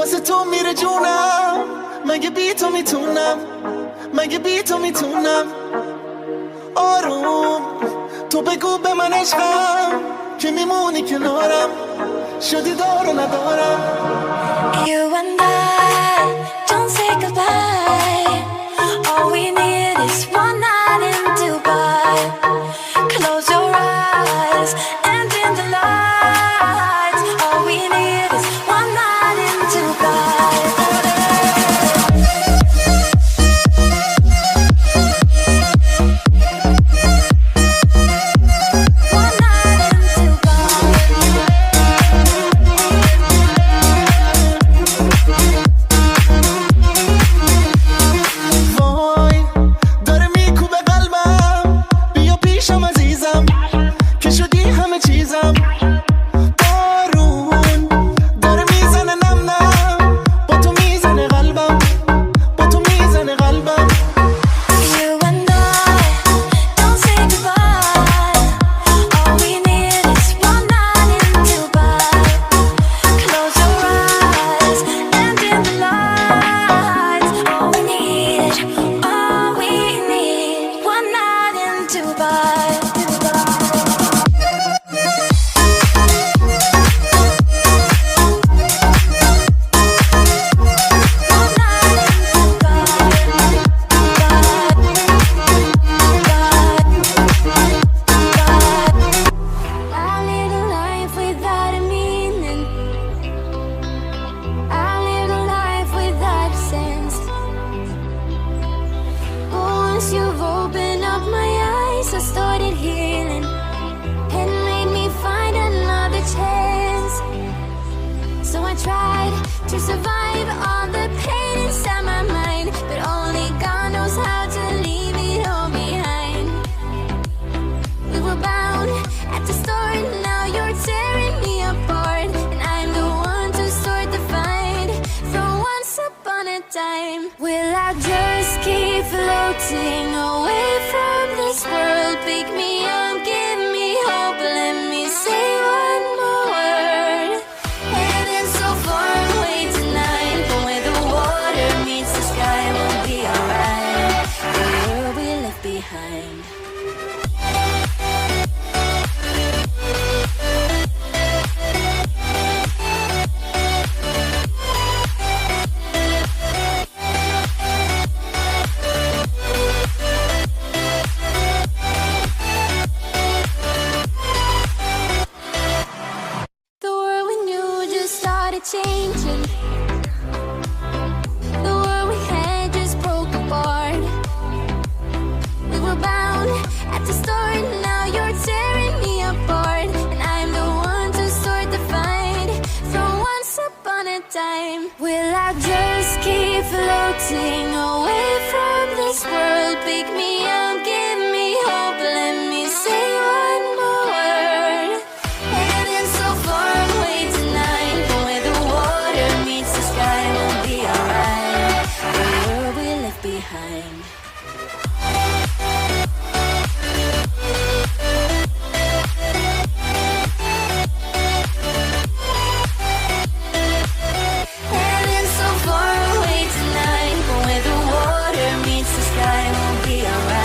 واسه تو میره جونم، مگه بی تو میتونم، مگه بی تو میتونم. آروم تو بگو به من عشقم که میمونی کنارم، شدی دارو ندارم. You and I don't say goodbye. All we need is one night in Dubai. Close your eyes and dim the lights. All we need is one night in Dubai. One night in Dubai. وای داره میکوبه قلبم، بیا پیشم عزیزم که شدی همه چیزم. بارون داره میزنه نم نم، با تو میزنه قلبم، با تو میزنه قلبم. You and I don't say goodbye. All we need is one night in Dubai. Close your eyes and dim the lights. All we need, one night in Dubai. One night in I live a life without a meaning. I live a life without a sense. Once you've opened up my eyes, I started healing and made me find another chance. So I tried to survive all the pain inside my mind, but only God knows how to leave it all behind. We were bound at the start, now you're tearing me apart, and I'm the one to start the fight from once upon a time. Will I just keep floating away from this world? Pick me up, give me hope, let me say one more word. Heading so far away tonight, but where the water meets the sky, we'll be alright. The world we left behind. The world we knew just started changing. The world we had just broke apart. We were bound at the start, now you're tearing me apart, and I'm the one to start the fight from once upon a time. Will I just keep floating away from this world? Pick me up, give me hope, let me say one more word. Heading so far away tonight, but where the water meets the sky, we'll be alright. The world we left behind. Heading so far away tonight, but where the water meets the sky, we'll be alright.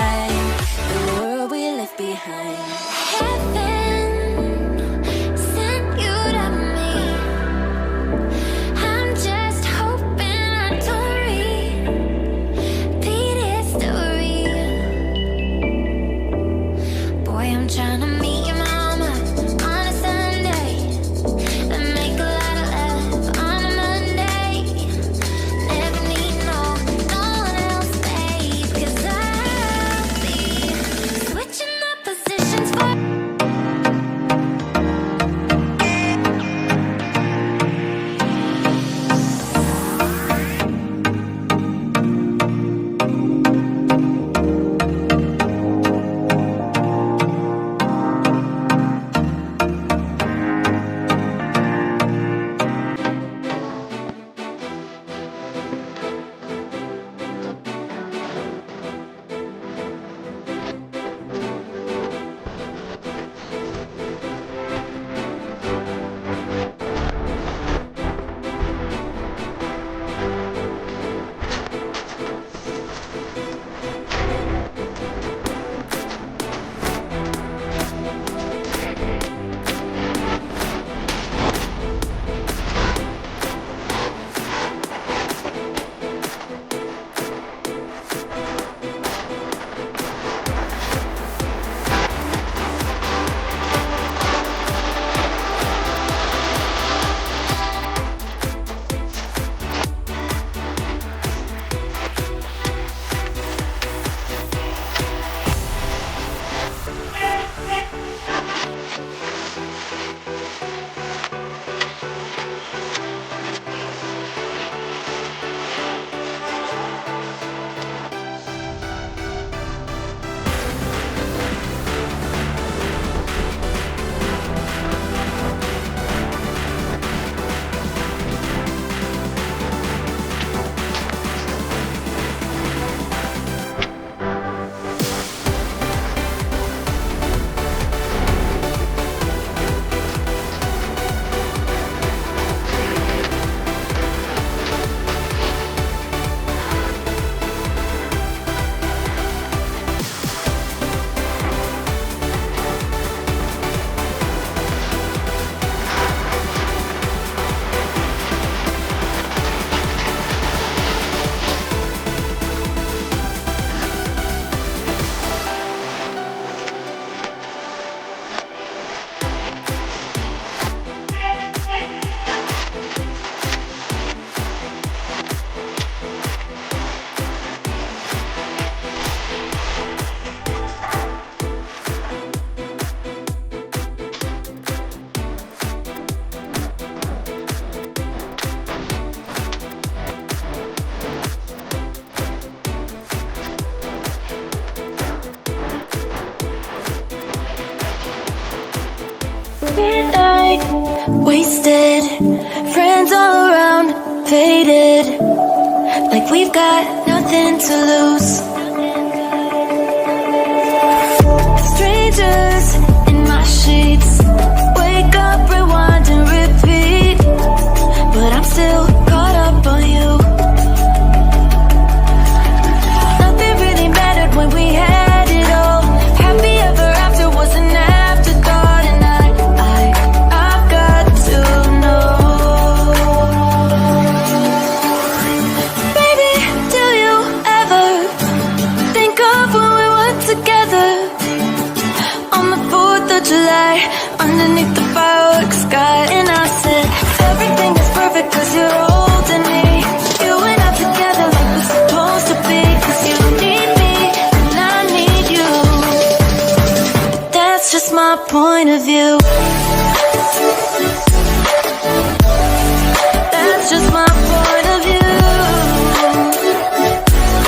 wasted. Friends all around, faded, like we've got nothing to lose. Strangers in my sheets, wake up, rewind and repeat, but I'm still caught up on you. Nothing really mattered when we had it all. Happy ever after was an afterthought, and I've got to know. Baby, do you ever think of when we were together on the 4th of July, underneath the fireworks sky? And I said, everything is perfect cause you're holding me. You and I together like we're supposed to be, cause you need me and I need you. That's just my point of view. That's just my point of view.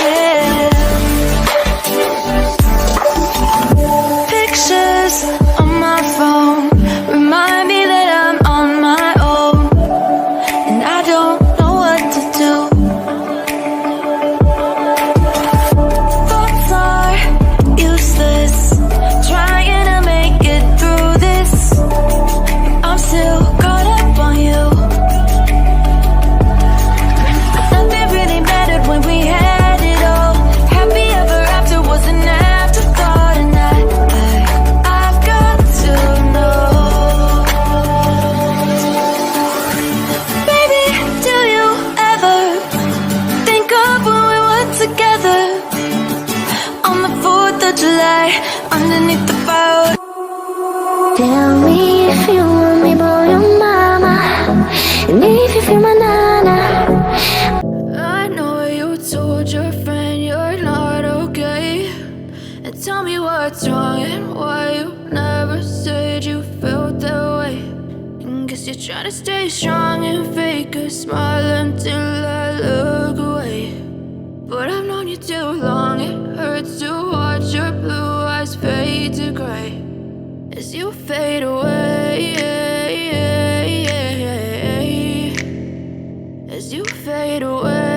Yeah. Pictures on my phone remind me that I'm on my own, and I don't know what to do. Thoughts are useless, trying to make it through this. I'm still caught up on you. Nothing really mattered when we had it all. Happy ever after was an afterthought, and I've got to know. Baby, do you ever think of when we were together on the 4th of July, underneath the fireworks? Tell me if you want me, boy, your mama, and if you feel my nana. I know you told your friend you're not okay, and tell me what's wrong and why you never said you felt that way. And guess you're trying to stay strong and fake a smile until I look away. But I've known you too long, it hurts to watch your blue eyes fade to gray as you fade away, as you fade away.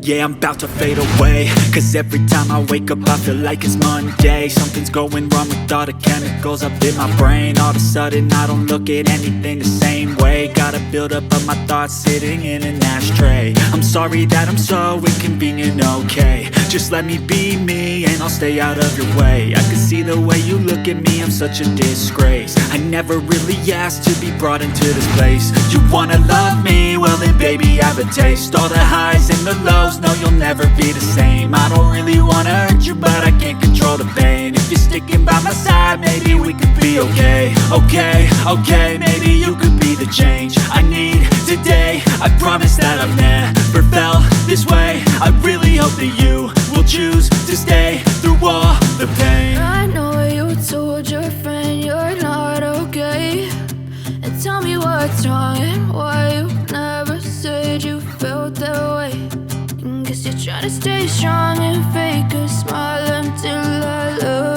Yeah, I'm about to fade away, cause every time I wake up I feel like it's Monday. Something's going wrong with all the chemicals up in my brain. All of a sudden I don't look at anything the same way. Gotta build up of my thoughts sitting in an ashtray. I'm sorry that I'm so inconvenient, okay. Just let me be me and I'll stay out of your way. I can see the way you look at me, I'm such a disgrace. I never really asked to be brought into this place. You wanna love me? Well then baby, have a taste. All the highs and the lows, no, you'll never be the same. I don't really wanna hurt you, but I can't control the pain. If you're sticking by my side, maybe we could be okay. Okay, maybe you could be the change I need today. I promise that I've never felt this way. I really hope that you will choose to stay through all the pain. I know you told your friend you're not okay, and tell me what's wrong and why you never said you felt that way. And guess you're trying to stay strong and fake a smile until I look